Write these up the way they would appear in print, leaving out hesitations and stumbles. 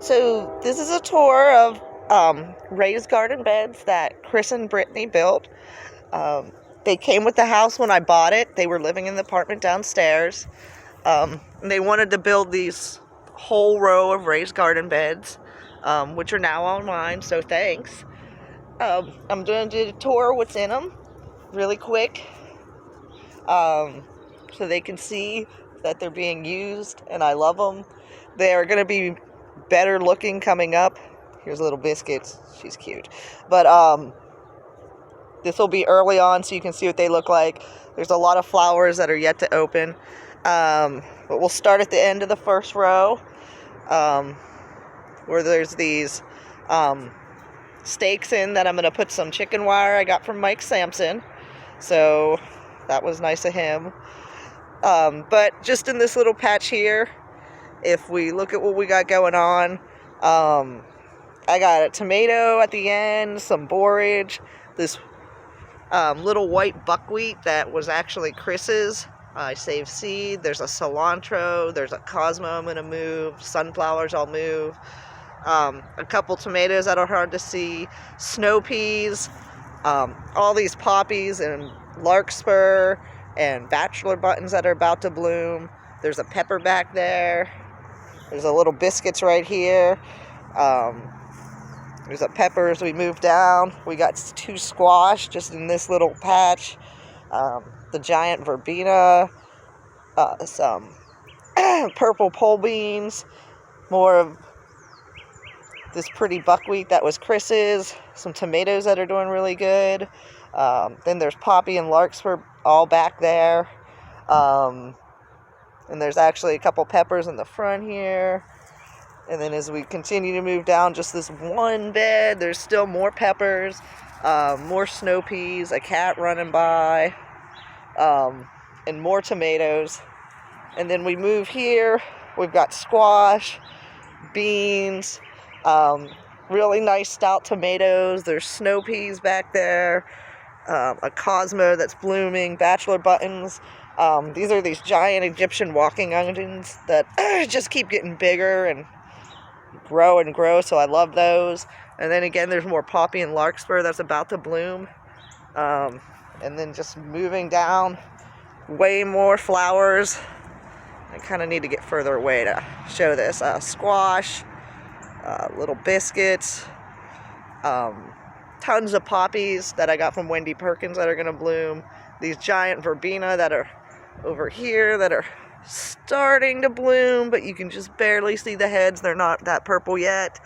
So this is a tour of raised garden beds that Chris and Brittany built. They came with the house when I bought it. They were living in the apartment downstairs. And they wanted to build these whole row of raised garden beds, which are now on mine, so thanks. I'm going to do a tour of what's in them really quick, so they can see that they're being used and I love them. They're going to be better looking coming up. Here's Little Biscuits. She's cute. But this will be early on so you can see what they look like. There's a lot of flowers that are yet to open. But we'll start at the end of the first row, where there's these stakes in that I'm going to put some chicken wire I got from Mike Sampson. So that was nice of him. But just in this little patch here, if we look at what we got going on, I got a tomato at the end, some borage, this little white buckwheat that was actually Chris's. I saved seed. There's a cilantro. There's a Cosmo I'm going to move. Sunflowers I'll move. A couple tomatoes that are hard to see. Snow peas. All these poppies and larkspur and bachelor buttons that are about to bloom. There's a pepper back there. There's a Little Biscuits right here. There's a pepper as we move down. We got 2 squash just in this little patch. The giant verbena. Some purple pole beans. More of this pretty buckwheat that was Chris's. Some tomatoes that are doing really good. Then there's poppy and larkspur all back there. And there's actually a couple peppers in the front here. And then as we continue to move down just this one bed, there's still more peppers, more snow peas, a cat running by, and more tomatoes. And then we move here, we've got squash, beans, really nice stout tomatoes. There's snow peas back there, a Cosmo that's blooming, bachelor buttons. These are these giant Egyptian walking onions that just keep getting bigger and grow, so I love those. And then again, there's more poppy and larkspur that's about to bloom. And then just moving down, way more flowers. I kind of need to get further away to show this. Squash, Little Biscuits, tons of poppies that I got from Wendy Perkins that are going to bloom. These giant verbena that are over here that are starting to bloom, but you can just barely see the heads. They're not that purple yet.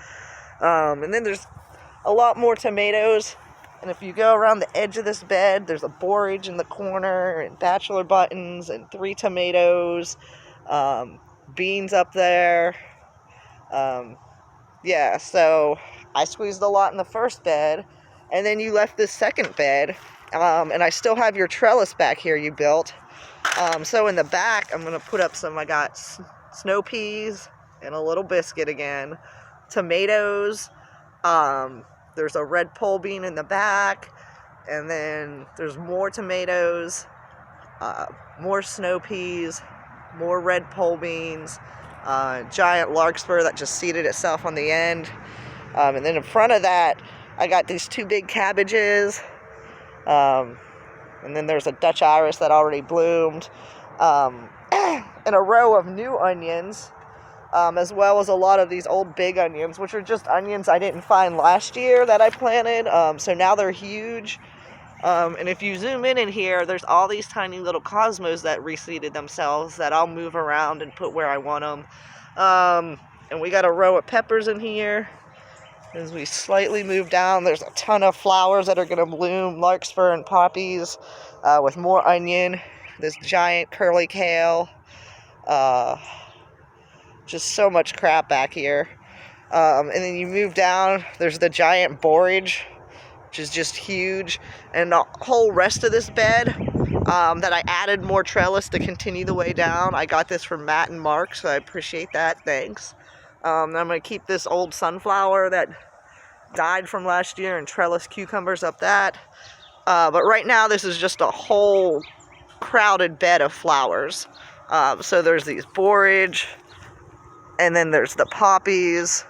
And then there's a lot more tomatoes. And if you go around the edge of this bed, there's a borage in the corner, and bachelor buttons, and 3 tomatoes, beans up there. Yeah, so I squeezed a lot in the first bed, and then you left this second bed, and I still have your trellis back here you built. So in the back, I'm going to put up I got snow peas and a Little Biscuit again, tomatoes, there's a red pole bean in the back, and then there's more tomatoes, more snow peas, more red pole beans, giant larkspur that just seeded itself on the end. And then in front of that, I got these 2 big cabbages, and then there's a Dutch iris that already bloomed, and a row of new onions, as well as a lot of these old big onions, which are just onions I didn't find last year that I planted, so now they're huge. And if you zoom in here, there's all these tiny little cosmos that reseeded themselves that I'll move around and put where I want them. And we got a row of peppers in here. As we slightly move down, there's a ton of flowers that are going to bloom, larkspur and poppies, with more onion, this giant curly kale, just so much crap back here. And then you move down, there's the giant borage, which is just huge, and the whole rest of this bed that I added more trellis to continue the way down. I got this from Matt and Mark, so I appreciate that. Thanks. I'm going to keep this old sunflower that died from last year and trellis cucumbers up that. But right now, this is just a whole crowded bed of flowers. So there's these borage, and then there's the poppies,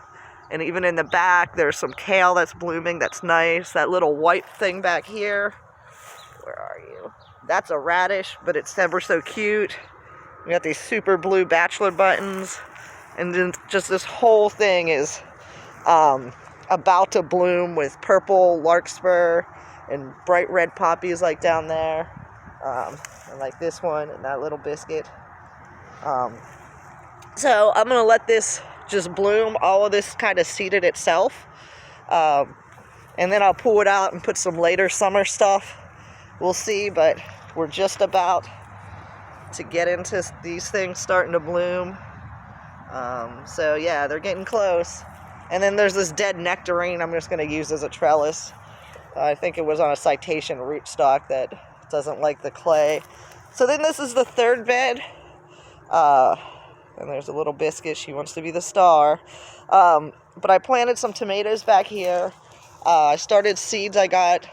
And even in the back, there's some kale that's blooming. That's nice. That little white thing back here. Where are you? That's a radish, but it's ever so cute. We got these super blue bachelor buttons. And then just this whole thing is about to bloom with purple larkspur and bright red poppies like down there. And like this one and that little biscuit. So I'm going to let this just bloom. All of this kind of seeded itself. And then I'll pull it out and put some later summer stuff. We'll see, but we're just about to get into these things starting to bloom. So yeah, they're getting close. And then there's this dead nectarine I'm just going to use as a trellis. I think it was on a citation rootstock that doesn't like the clay. So then this is the third bed. And there's a little biscuit. She wants to be the star. But I planted some tomatoes back here. I started seeds I got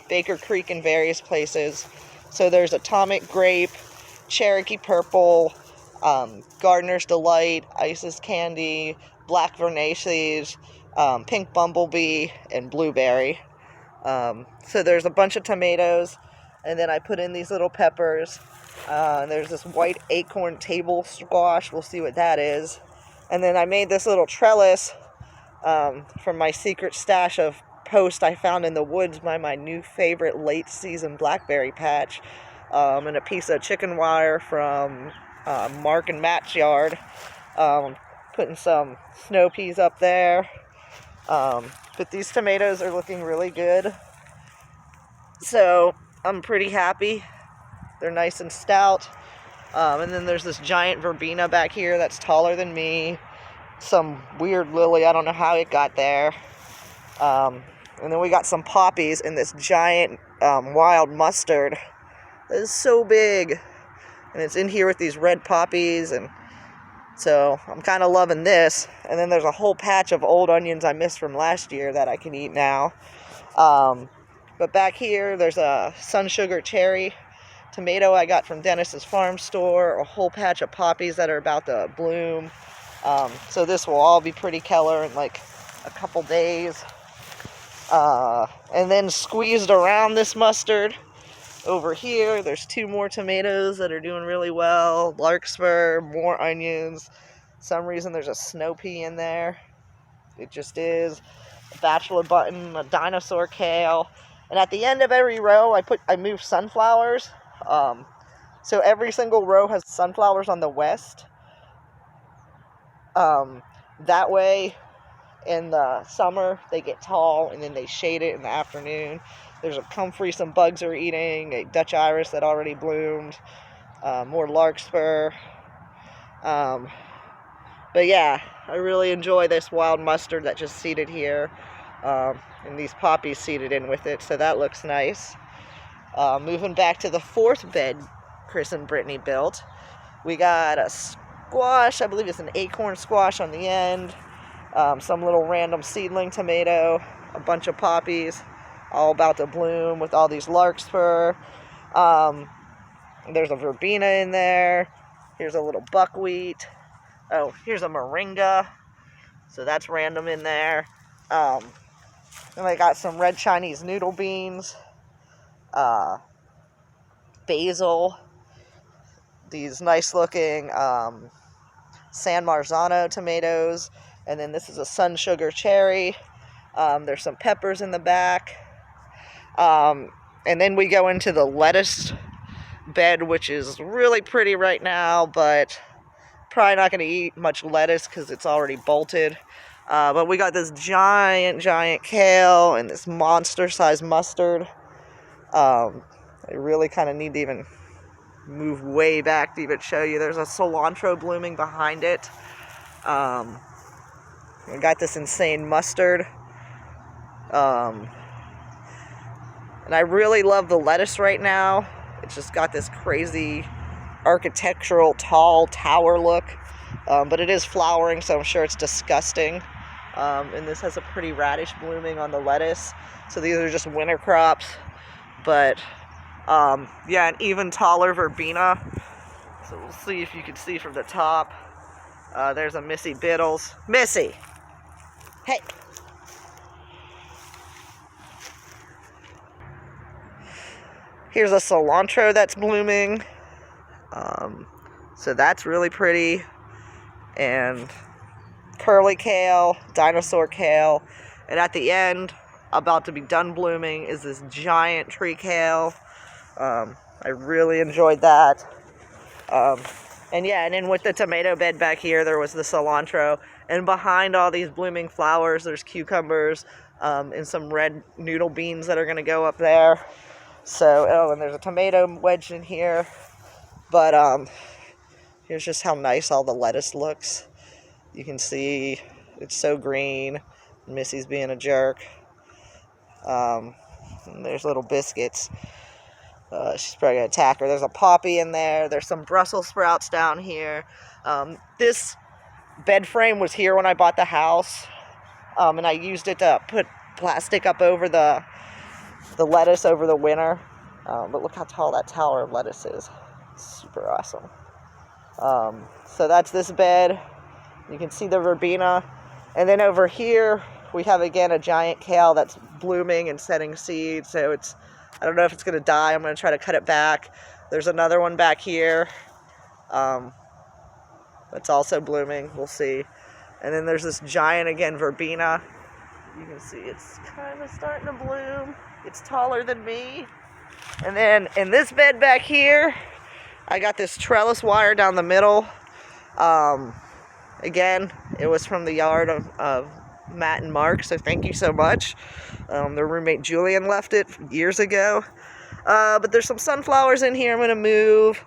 Baker Creek in various places. So there's Atomic Grape, Cherokee Purple, Gardener's Delight, Isis Candy, Black Vernaces, Pink Bumblebee, and Blueberry. So there's a bunch of tomatoes. And then I put in these little peppers. And there's this white acorn table squash. We'll see what that is. And then I made this little trellis from my secret stash of post I found in the woods by my new favorite late season blackberry patch. And a piece of chicken wire from Mark and Matt's yard. Putting some snow peas up there. But these tomatoes are looking really good. So I'm pretty happy. They're nice and stout. And then there's this giant verbena back here that's taller than me. Some weird lily. I don't know how it got there. And then we got some poppies and this giant wild mustard. That is so big. And it's in here with these red poppies. And so I'm kind of loving this. And then there's a whole patch of old onions I missed from last year that I can eat now. But back here, there's a sun sugar cherry tomato I got from Dennis's farm store, a whole patch of poppies that are about to bloom. So this will all be pretty Keller in like a couple days. And then squeezed around this mustard over here, there's 2 more tomatoes that are doing really well. Larkspur, more onions. Some reason there's a snow pea in there. It just is. A bachelor button, a dinosaur kale. And at the end of every row, I move sunflowers. So every single row has sunflowers on the west. That way, in the summer, they get tall, and then they shade it in the afternoon. There's a comfrey some bugs are eating, a Dutch iris that already bloomed, more larkspur. But yeah, I really enjoy this wild mustard that just seeded here. And these poppies seeded in with it, so that looks nice. Moving back to the 4th bed Chris and Brittany built. We got a squash, I believe it's an acorn squash on the end. Some little random seedling tomato, a bunch of poppies, all about to bloom with all these larkspur. There's a verbena in there. Here's a little buckwheat. Oh, here's a moringa. So that's random in there. And I got some red Chinese noodle beans. Basil. These nice looking San Marzano tomatoes. And then this is a sun sugar cherry. There's some peppers in the back. And then we go into the lettuce bed, which is really pretty right now, but probably not going to eat much lettuce because it's already bolted. But we got this giant kale and this monster-sized mustard. I really kind of need to even move way back to even show you. There's a cilantro blooming behind it. We got this insane mustard. And I really love the lettuce right now. It's just got this crazy architectural tall tower look. But it is flowering, so I'm sure it's disgusting. And this has a pretty radish blooming on the lettuce. So these are just winter crops. But yeah, an even taller verbena. So we'll see if you can see from the top. There's a Missy Biddles. Missy! Hey. Here's a cilantro that's blooming. So that's really pretty. And curly kale, dinosaur kale. And at the end, about to be done blooming, is this giant tree kale. I really enjoyed that. And then with the tomato bed back here, there was the cilantro. And behind all these blooming flowers, there's cucumbers and some red noodle beans that are going to go up there. So, and there's a tomato wedged in here. But here's just how nice all the lettuce looks. You can see it's so green. Missy's being a jerk. And there's little biscuits. She's probably going to attack her. There's a poppy in there. There's some Brussels sprouts down here. This bed frame was here when I bought the house. And I used it to put plastic up over the lettuce over the winter. But look how tall that tower of lettuce is. It's super awesome. So that's this bed. You can see the verbena. And then over here, we have again a giant kale that's blooming and setting seeds. So I don't know if it's going to die. I'm going to try to cut it back. There's another one back here. That's also blooming. We'll see. And then there's this giant, again, verbena. You can see it's kind of starting to bloom. It's taller than me. And then in this bed back here, I got this trellis wire down the middle. Again, it was from the yard of Matt and Mark, so thank you so much. Their roommate Julian left it years ago. But there's some sunflowers in here I'm going to move.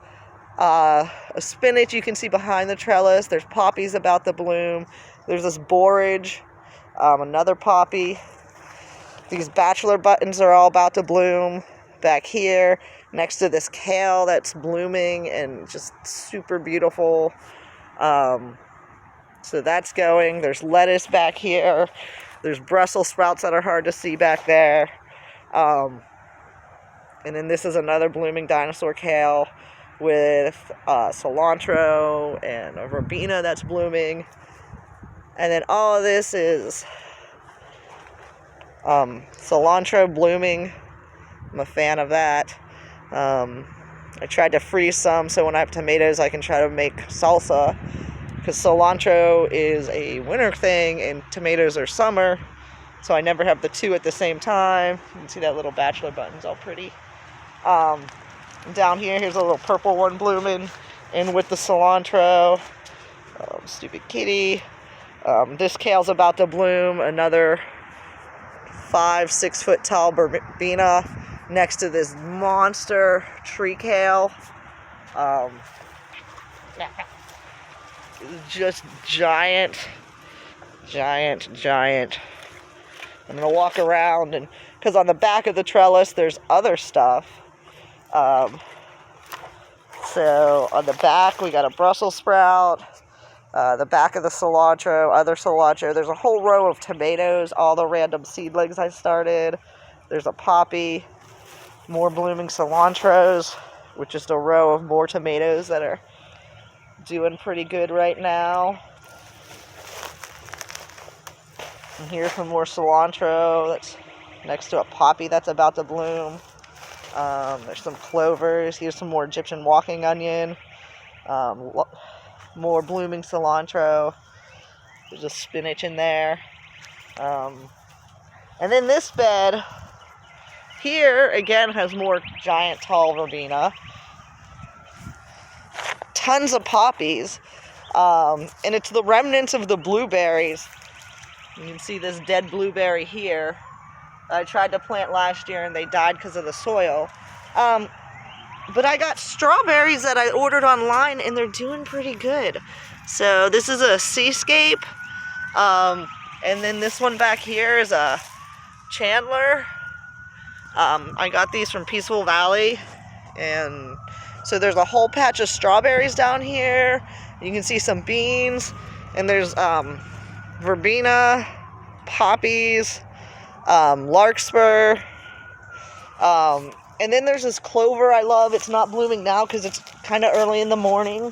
A spinach you can see behind the trellis. There's poppies about to bloom. There's this borage, another poppy. These bachelor buttons are all about to bloom back here next to this kale that's blooming and just super beautiful. So that's going. There's lettuce back here. There's Brussels sprouts that are hard to see back there. And then this is another blooming dinosaur kale with cilantro and a verbena that's blooming. And then all of this is cilantro blooming. I'm a fan of that. I tried to freeze some so when I have tomatoes I can try to make salsa, because cilantro is a winter thing and tomatoes are summer, so I never have the two at the same time. You can see that little bachelor button's all pretty. Down here's a little purple one blooming in with the cilantro. Stupid kitty. This kale's about to bloom, another 5-6 foot tall verbena next to this monster tree kale. Just giant. I'm gonna walk around, and because on the back of the trellis there's other stuff. So on the back we got a Brussels sprout, the back of the cilantro, other cilantro. There's a whole row of tomatoes, all the random seedlings I started. There's a poppy, more blooming cilantros, with just a row of more tomatoes that are doing pretty good right now. And here's some more cilantro that's next to a poppy that's about to bloom. There's some clovers. Here's some more Egyptian walking onion. More blooming cilantro. There's a spinach in there. And then this bed here, again, has more giant tall verbena. Tons of poppies. And it's the remnants of the blueberries. You can see this dead blueberry here. I tried to plant last year and they died because of the soil. But I got strawberries that I ordered online and they're doing pretty good. So this is a Seascape. And then this one back here is a Chandler. I got these from Peaceful Valley. And so there's a whole patch of strawberries down here. You can see some beans. And there's verbena, poppies, larkspur. And then there's this clover I love. It's not blooming now because it's kind of early in the morning.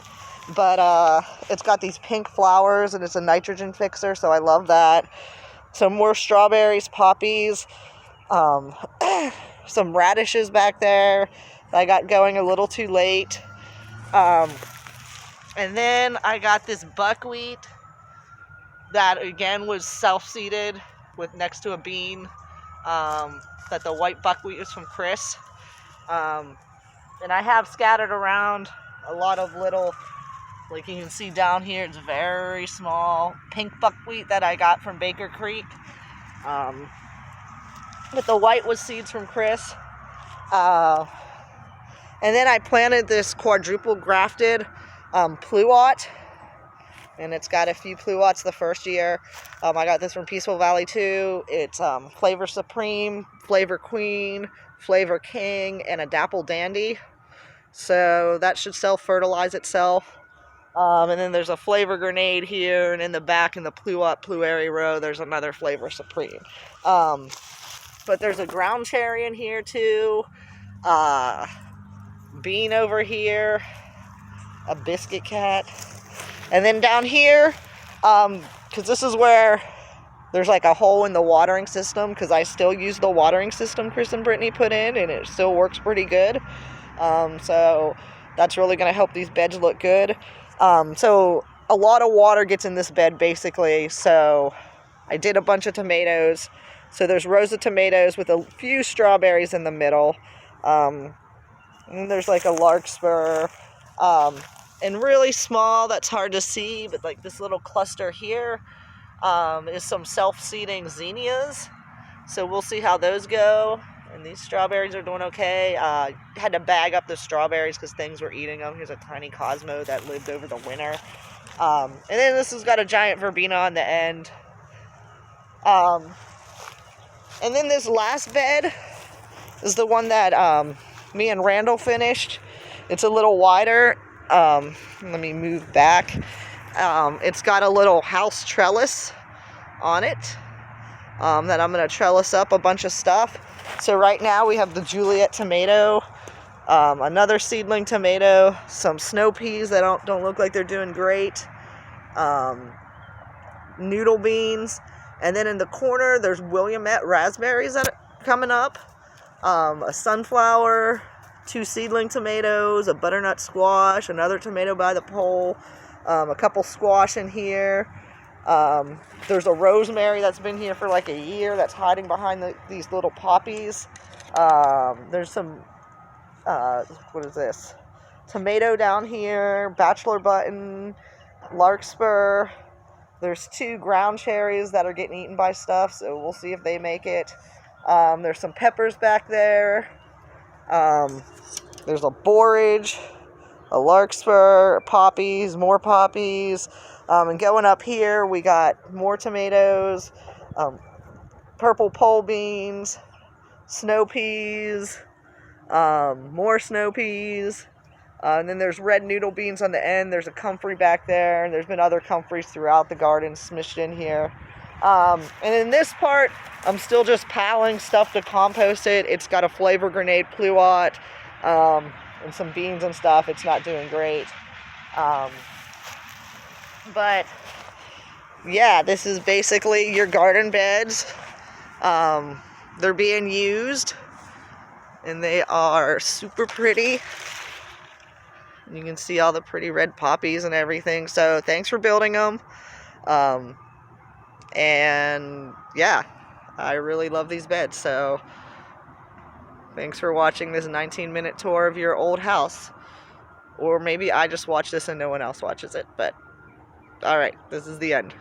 But it's got these pink flowers and it's a nitrogen fixer, so I love that. some more strawberries, poppies, some radishes back there that I got going a little too late. And then I got this buckwheat that again was self-seeded with next to a bean. That the white buckwheat is from Chris. And I have scattered around a lot of little, like you can see down here, it's very small pink buckwheat that I got from Baker Creek. But the white was seeds from Chris. And then I planted this quadruple grafted pluot. And it's got a few pluots the first year. I got this from Peaceful Valley too. It's Flavor Supreme, Flavor Queen, Flavor King, and a Dapple Dandy. So that should self-fertilize itself. And then there's a Flavor Grenade here, and in the back in the pluot, Pluary row, there's another Flavor Supreme. But there's a ground cherry in here too. Bean over here. A biscuit cat. And then down here, because this is where there's like a hole in the watering system, because I still use the watering system Chris and Brittany put in, and it still works pretty good. So that's really going to help these beds look good. So a lot of water gets in this bed basically. So I did a bunch of tomatoes. So there's rows of tomatoes with a few strawberries in the middle. And there's like a larkspur. And really small, that's hard to see, but like this little cluster here is some self-seeding zinnias. So we'll see how those go. And these strawberries are doing okay. Had to bag up the strawberries because things were eating them. Here's a tiny Cosmo that lived over the winter. And then this has got a giant verbena on the end. And then this last bed is the one that me and Randall finished. It's a little wider. Let me move back. It's got a little house trellis on it that I'm going to trellis up a bunch of stuff. So right now we have the Juliet tomato, another seedling tomato, some snow peas that don't look like they're doing great, noodle beans, and then in the corner there's Williamette raspberries that are coming up, a sunflower, 2 seedling tomatoes, a butternut squash, another tomato by the pole, a couple squash in here. There's a rosemary that's been here for like a year that's hiding behind these little poppies. There's some, what is this? Tomato down here, bachelor button, larkspur. There's 2 ground cherries that are getting eaten by stuff, so we'll see if they make it. There's some peppers back there. There's a borage, a larkspur, poppies, more poppies. And going up here, we got more tomatoes, purple pole beans, snow peas, more snow peas. And then there's red noodle beans on the end. There's a comfrey back there. And there's been other comfreys throughout the garden smished in here. And in this part, I'm still just piling stuff to compost it. It's got a Flavor Grenade pluot, and some beans and stuff. It's not doing great. But yeah, this is basically your garden beds. They're being used, and they are super pretty. You can see all the pretty red poppies and everything. So thanks for building them. And yeah, I really love these beds. So thanks for watching this 19-minute tour of your old house. Or maybe I just watch this and no one else watches it. But all right, this is the end.